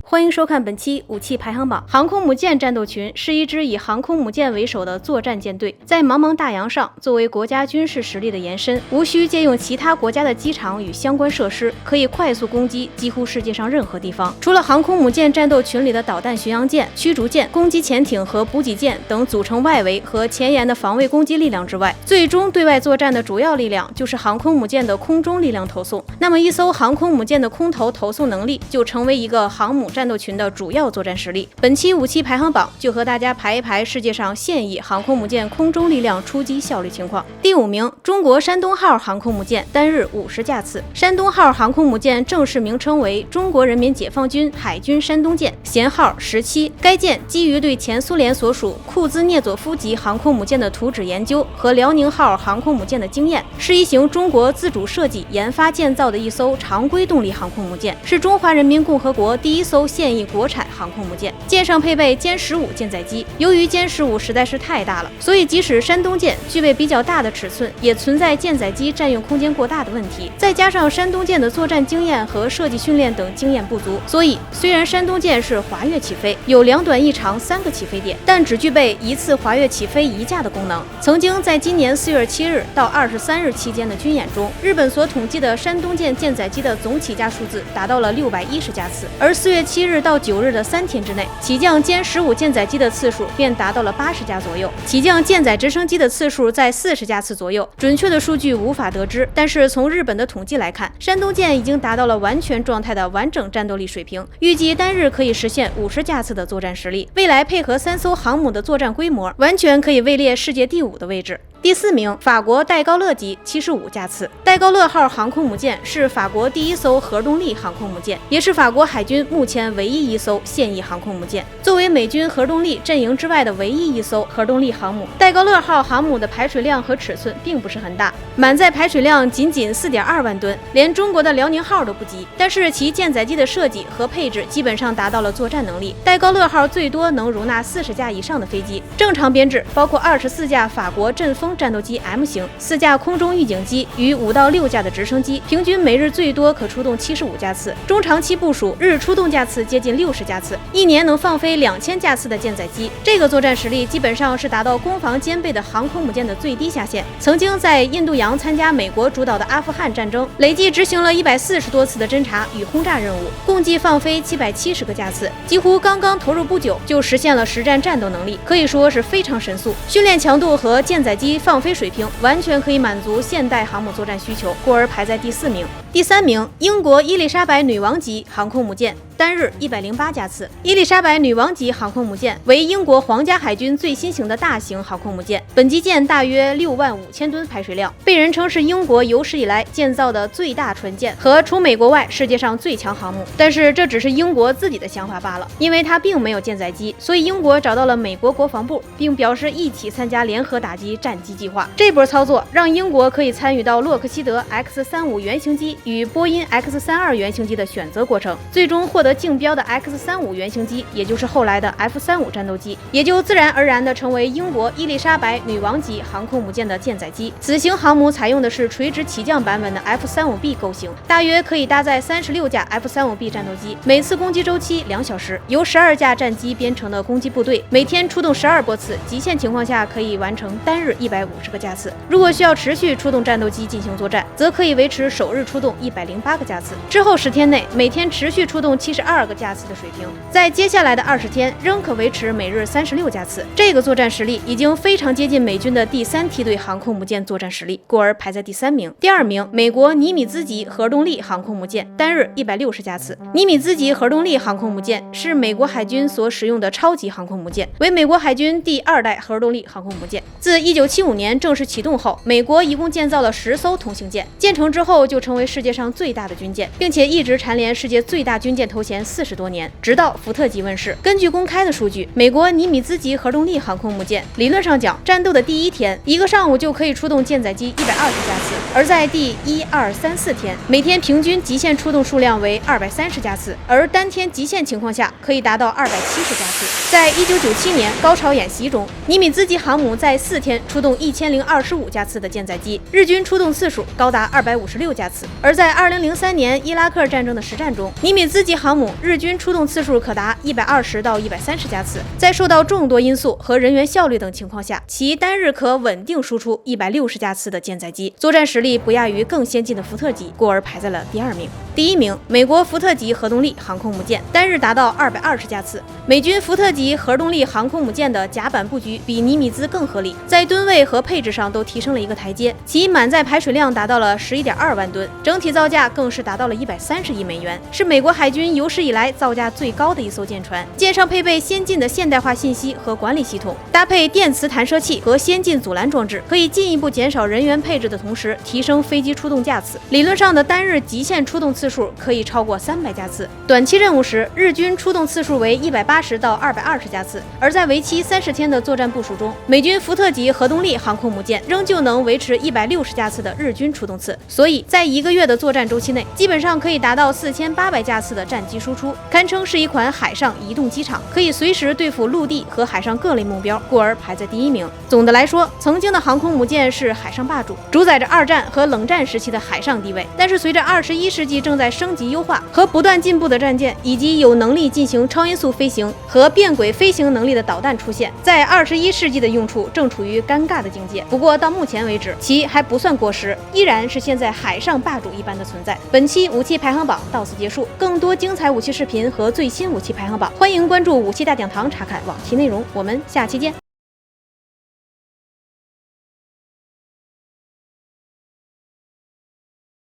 欢迎收看本期武器排行榜。航空母舰战斗群是一支以航空母舰为首的作战舰队，在茫茫大洋上作为国家军事实力的延伸，无需借用其他国家的机场与相关设施，可以快速攻击几乎世界上任何地方。除了航空母舰战斗群里的导弹巡洋舰、驱逐舰、攻击潜艇和补给舰等组成外围和前沿的防卫攻击力量之外，最终对外作战的主要力量就是航空母舰的空中力量投送。那么一艘航空母舰的空投投送能力就成为一个航母战斗群的主要作战实力。本期武器排行榜就和大家排一排世界上现役航空母舰空中力量出击效率情况。第5名，中国山东号航空母舰单日50架次。山东号航空母舰正式名称为中国人民解放军海军山东舰，舷号17。该舰基于对前苏联所属库兹涅佐夫级航空母舰的图纸研究和辽宁号航空母舰的经验，是一型中国自主设计研发建造的一艘常规动力航空母舰，是中华人民共和国第一艘现役国产航空母舰。舰上配备歼15舰载机，由于歼15实在是太大了，所以即使山东舰具备比较大的尺寸，也存在舰载机占用空间过大的问题。再加上山东舰的作战经验和设计训练等经验不足，所以虽然山东舰是滑跃起飞，有2短1长3个起飞点，但只具备一次滑跃起飞1架的功能。曾经在今年4月7日到23日期间的军演中，日本所统计的山东舰舰载机的总起降数字达到了610架次，而4月7日到9日的3天之内，起降歼15舰载机的次数便达到了80架左右，起降舰载直升机的次数在40架次左右。准确的数据无法得知，但是从日本的统计来看，山东舰已经达到了完全状态的完整战斗力水平，预计单日可以实现50架次的作战实力。未来配合3艘航母的作战规模，完全可以位列世界第5的位置。第4名，法国戴高乐级75架次。戴高乐号航空母舰是法国第一艘核动力航空母舰，也是法国海军目前唯一一艘现役航空母舰。作为美军核动力阵营之外的唯一一艘核动力航母，戴高乐号航母的排水量和尺寸并不是很大，满载排水量仅4.2万吨，连中国的辽宁号都不及。但是其舰载机的设计和配置基本上达到了作战能力。戴高乐号最多能容纳40架以上的飞机，正常编制包括24架法国阵风战斗机 M 型、4架空中预警机与5到6架的直升机，平均每日最多可出动75架次。中长期部署日出动架次接近60架次，一年能放飞2000架次的舰载机。这个作战实力基本上是达到攻防兼备的航空母舰的最低下限。曾经在印度洋参加美国主导的阿富汗战争，累计执行了140多次的侦察与轰炸任务，共计放飞770个架次，几乎刚刚投入不久就实现了实战战斗能力，可以说是非常神速。训练强度和舰载机放飞水平完全可以满足现代航母作战需求，故而排在第4名。第3名，英国伊丽莎白女王级航空母舰单日108架次。伊丽莎白女王级航空母舰为英国皇家海军最新型的大型航空母舰，本级舰大约65000吨排水量，被人称是英国有史以来建造的最大船舰和除美国外世界上最强航母。但是这只是英国自己的想法罢了，因为它并没有舰载机，所以英国找到了美国国防部，并表示一起参加联合打击战机计划。这波操作让英国可以参与到洛克希德 X-35 原型机与波音 X-32 原型机的选择过程，最终获得竞标的 X-35 原型机，也就是后来的 F-35 战斗机，也就自然而然地成为英国伊丽莎白女王级航空母舰的舰载机。此型航母采用的是垂直起降版本的 F-35B 构型，大约可以搭载36架 F-35B 战斗机，每次攻击周期2小时，由12架战机编成的攻击部队，每天出动12波次，极限情况下可以完成单日150个架次。如果需要持续出动战斗机进行作战，则可以维持首日出动108个架次，之后10天内每天持续出动72个架次的水平，在接下来的20天仍可维持每日36架次。这个作战实力已经非常接近美军的第3梯队航空母舰作战实力，故而排在第3名。第2名，美国尼米兹级核动力航空母舰单日160架次。尼米兹级核动力航空母舰是美国海军所使用的超级航空母舰，为美国海军第2代核动力航空母舰。自1975年正式启动后，美国一共建造了10艘同型舰，建成之后就成为世界上最大的军舰，并且一直蝉联世界最大军舰头衔40多年，直到福特级问世。根据公开的数据，美国尼米兹级核动力航空母舰理论上讲，战斗的第1天，一个上午就可以出动舰载机120架次，而在第1、2、3、4天，每天平均极限出动数量为230架次，而单天极限情况下可以达到270架次。在1997年高潮演习中，尼米兹级航母在4天出动1025架次的舰载机，日均出动次数高达256架次。而在2003年伊拉克战争的实战中，尼米兹级航航母，日军出动次数可达120到130架次。在受到众多因素和人员效率等情况下，其单日可稳定输出160架次的舰载机，作战实力不亚于更先进的福特级，故而排在了第2名。第1名，美国福特级核动力航空母舰，单日达到220架次。美军福特级核动力航空母舰的甲板布局比尼米兹更合理，在吨位和配置上都提升了一个台阶，其满载排水量达到了11.2万吨，整体造价更是达到了130亿美元，是美国海军有史以来造价最高的一艘舰船。舰上配备先进的现代化信息和管理系统，搭配电磁弹射器和先进阻拦装置，可以进一步减少人员配置的同时，提升飞机出动架次。理论上的单日极限出动次数可以超过300架次。短期任务时，日军出动次数为180到220架次，而在为期30天的作战部署中，美军福特级核动力航空母舰仍旧能维持160架次的日军出动次，所以在1个月的作战周期内，基本上可以达到4800架次的战机输出，堪称是一款海上移动机场，可以随时对付陆地和海上各类目标，故而排在第1名。总的来说，曾经的航空母舰是海上霸主，主宰着2战和冷战时期的海上地位。但是随着21世纪正在升级优化和不断进步的战舰，以及有能力进行超音速飞行和变轨飞行能力的导弹出现，在21世纪的用处正处于尴尬的境界。不过到目前为止，其还不算过时，依然是现在海上霸主一般的存在。本期武器排行榜到此结束，更多精彩武器视频和最新武器排行榜，欢迎关注武器大讲堂查看往期内容。我们下期见。